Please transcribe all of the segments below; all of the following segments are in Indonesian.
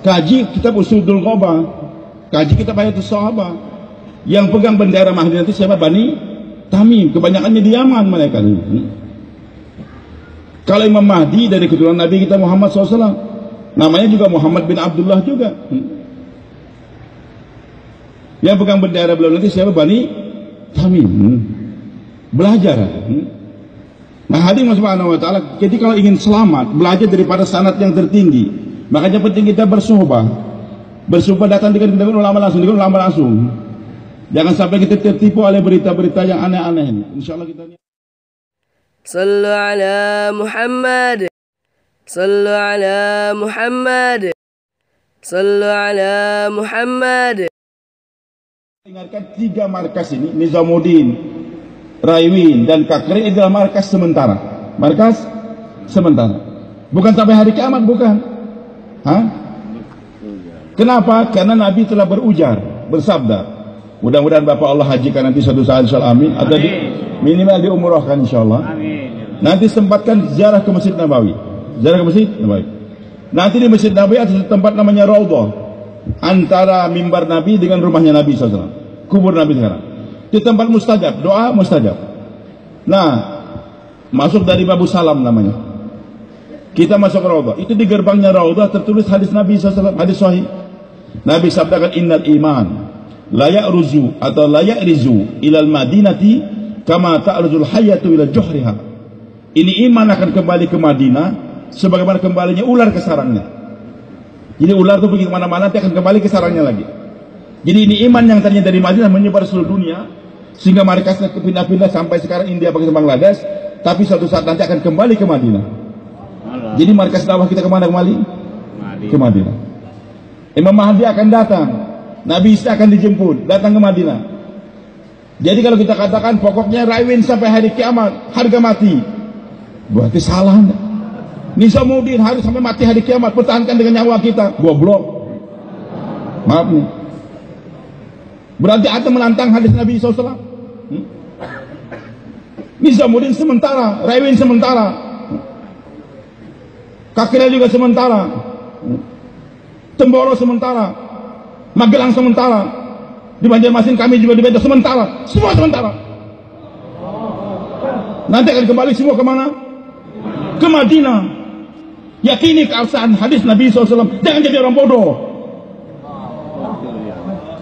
kaji kitab Usudul Ghaba, kaji kitab Hayatus Sahabah. Yang pegang bendera Mahdi nanti siapa? Bani Tamim. Kebanyakannya di Yaman mereka. Kalau Imam Mahdi dari keturunan Nabi kita Muhammad SAW, namanya juga Muhammad bin Abdullah juga. Yang pegang bendera beliau nanti siapa? Bani Tamim. Belajar. Nah, hadirin subhanahu wa ta'ala, jadi kalau ingin selamat, belajar daripada sanad yang tertinggi. Makanya penting kita bersuhbah. Bersuhbah datang dengan ulama langsung, Jangan sampai kita tertipu oleh berita-berita yang aneh-aneh. Insyaallah kita Sallu ala Muhammad. Sallu ala Muhammad. Sallu ala Muhammad. Ingatkan 3 markas ini, Nizamuddin, Raiwin dan Kakri adalah markas sementara. Markas sementara. Bukan sampai hari kiamat, bukan. Kenapa? Karena Nabi telah berujar, bersabda. Mudah-mudahan Bapak Allah hajikan nanti suatu saat, insyaallah, amin. Atau minimal diumrahkan insyaallah. Amin. Nanti sempatkan ziarah ke Masjid Nabawi. Ziarah ke Masjid Nabawi. Nanti di Masjid Nabawi ada tempat namanya Raudhah. Antara mimbar Nabi dengan rumahnya Nabi SAW, kubur Nabi sekarang. Itu tempat mustajab, doa mustajab. Nah, masuk dari Babu Salam namanya. Kita masuk Raudhah. Itu di gerbangnya Raudhah tertulis hadis Nabi SAW, hadis sahih. Nabi sabdakan, innal iman la ya'ruzu atau la ya'rizu ilal madinati kama ta'ruzul hayatu ila juhriha. Ini iman akan kembali ke Madinah sebagaimana kembalinya ular ke sarangnya. Jadi ular itu pergi kemana-mana, nanti akan kembali ke sarangnya lagi. Jadi ini iman yang tadinya dari Madinah menyebar seluruh dunia, sehingga markasnya pindah-pindah sampai sekarang India, Pakistan, Bangladesh. Tapi suatu saat nanti akan kembali ke Madinah. Jadi markas dakwah kita kemana kembali? Ke Madinah. Imam Mahdi akan datang, Nabi Isa akan dijemput, datang ke Madinah. Jadi kalau kita katakan pokoknya Raiwin sampai hari kiamat, harga mati, berarti salah anda. Nizamuddin harus sampai mati hari kiamat, pertahankan dengan nyawa kita, goblok. Maaf nih. Berarti anda menantang hadis Nabi SAW. Nizamuddin sementara, Raiwin sementara, Kakira juga sementara, Temboro sementara, Magelang sementara, di Banjarmasin kami juga di Beda sementara, semua sementara. Nanti akan kembali semua kemana? Ke Madinah. Yakini keabsahan hadis Nabi SAW. Jangan jadi orang bodoh.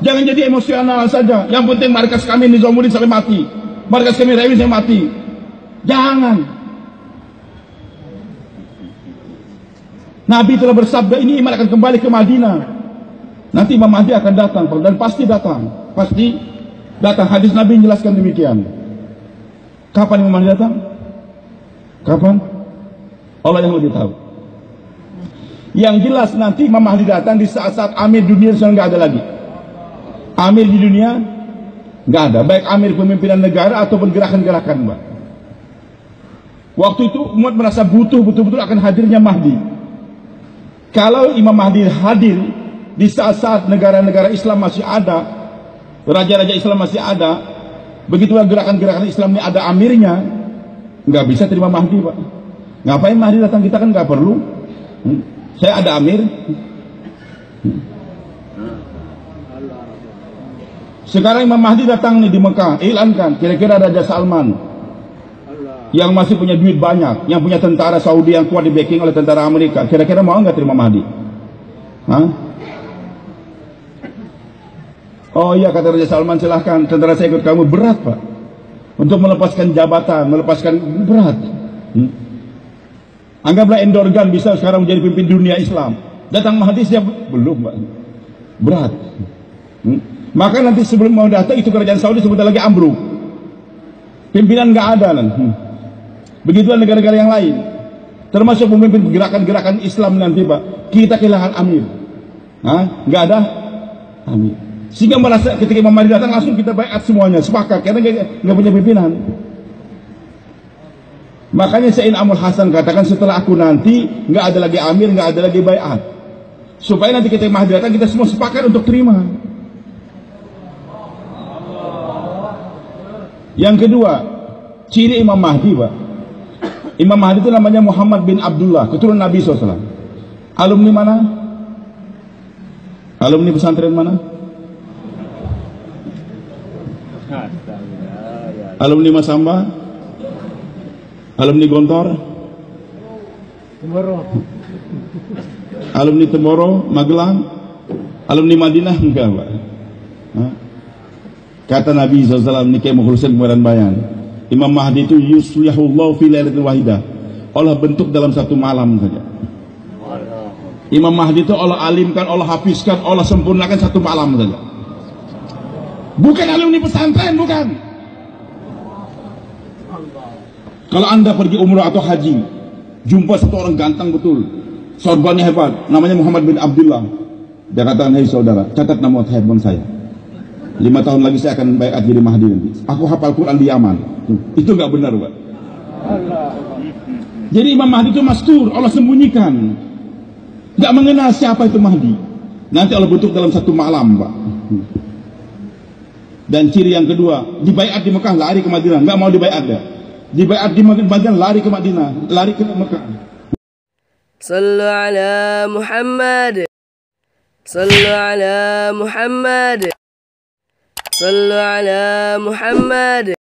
Jangan jadi emosional saja. Yang penting markas kami Nizamuddin sampai mati, markas kami Raiwin sampai mati. Jangan. Nabi telah bersabda ini iman akan kembali ke Madinah. Nanti Imam Mahdi akan datang, dan pasti datang. Pasti datang. Hadis Nabi menjelaskan demikian. Kapan Imam Mahdi datang? Kapan? Allah yang lebih tahu. Yang jelas nanti Imam Mahdi datang di saat-saat amir dunia sudah nggak ada lagi. Amir di dunia nggak ada, baik amir pemimpinan negara ataupun gerakan-gerakan, Mbak. Waktu itu umat merasa butuh betul-betul akan hadirnya Mahdi. Kalau Imam Mahdi hadir di saat-saat negara-negara Islam masih ada, raja-raja Islam masih ada, begitulah gerakan-gerakan Islam ini ada amirnya, nggak bisa terima Mahdi, Pak. Ngapain Mahdi datang? Kita kan nggak perlu. Saya ada amir. Sekarang Imam Mahdi datang nih di Mekah, iklankan kira-kira Raja Salman yang masih punya duit banyak, yang punya tentara Saudi yang kuat di backing oleh tentara Amerika, kira-kira mau nggak terima Mahdi? Oh iya, kata Raja Salman, silahkan tentara saya ikut kamu. Berat, Pak, untuk melepaskan jabatan, melepaskan berat. Anggaplah Endorgan bisa sekarang menjadi pimpin dunia Islam. Datang Mahdi siap? Belum, Pak. Berat. Maka nanti sebelum mau datang itu kerajaan Saudi sebentar lagi ambruk. Pimpinan nggak ada nanti. Begitulah negara-negara yang lain. Termasuk pemimpin gerakan-gerakan Islam nanti, Pak. Kita kehilangan amir. Nggak ada amir. Sehingga merasa ketika Imam Mahdi datang langsung kita baiat semuanya, sepakat karena nggak punya pimpinan. Makanya Sayyidina Amul Hasan katakan setelah aku nanti nggak ada lagi amir, nggak ada lagi baiat. Supaya nanti kita Mahdi datang kita semua sepakat untuk terima. Yang kedua, ciri Imam Mahdi, Pak. Imam Mahdi itu namanya Muhammad bin Abdullah, keturunan Nabi SAW. Alumni mana? Alumni pesantren mana? Alumni Masamba? Alumni Gontor? Alumni Temboro, Magelang? Alumni Madinah? Enggak, Pak. Kata Nabi SAW, ini kayak mukhlisin kemudian bayan, Imam Mahdi itu yuslihullahu fi lailatin wahidah, Allah bentuk dalam satu malam saja. Imam Mahdi itu Allah alimkan, Allah hafizkan, Allah sempurnakan satu malam saja. Bukan alumni pesantren, bukan. Kalau anda pergi umrah atau haji, jumpa satu orang ganteng betul, sorbannya hebat, namanya Muhammad bin Abdullah. Dia katakan, hei saudara, catat nama handphone saya. 5 tahun lagi saya akan baiat jadi Mahdi nanti. Aku hafal Quran di Yaman. Itu nggak benar, Pak. Jadi Imam Mahdi itu mastur, Allah sembunyikan. Nggak mengenal siapa itu Mahdi. Nanti Allah bentuk dalam satu malam, Pak. Dan ciri yang kedua, dibaiat di Mekah, lari ke Madinah, nggak mau dibaiat ya. Dibaiat di Madinah, lari ke Madinah, lari ke Mekah. Sallu ala Muhammad. Sallu ala Muhammad. Sallu ala Muhammad.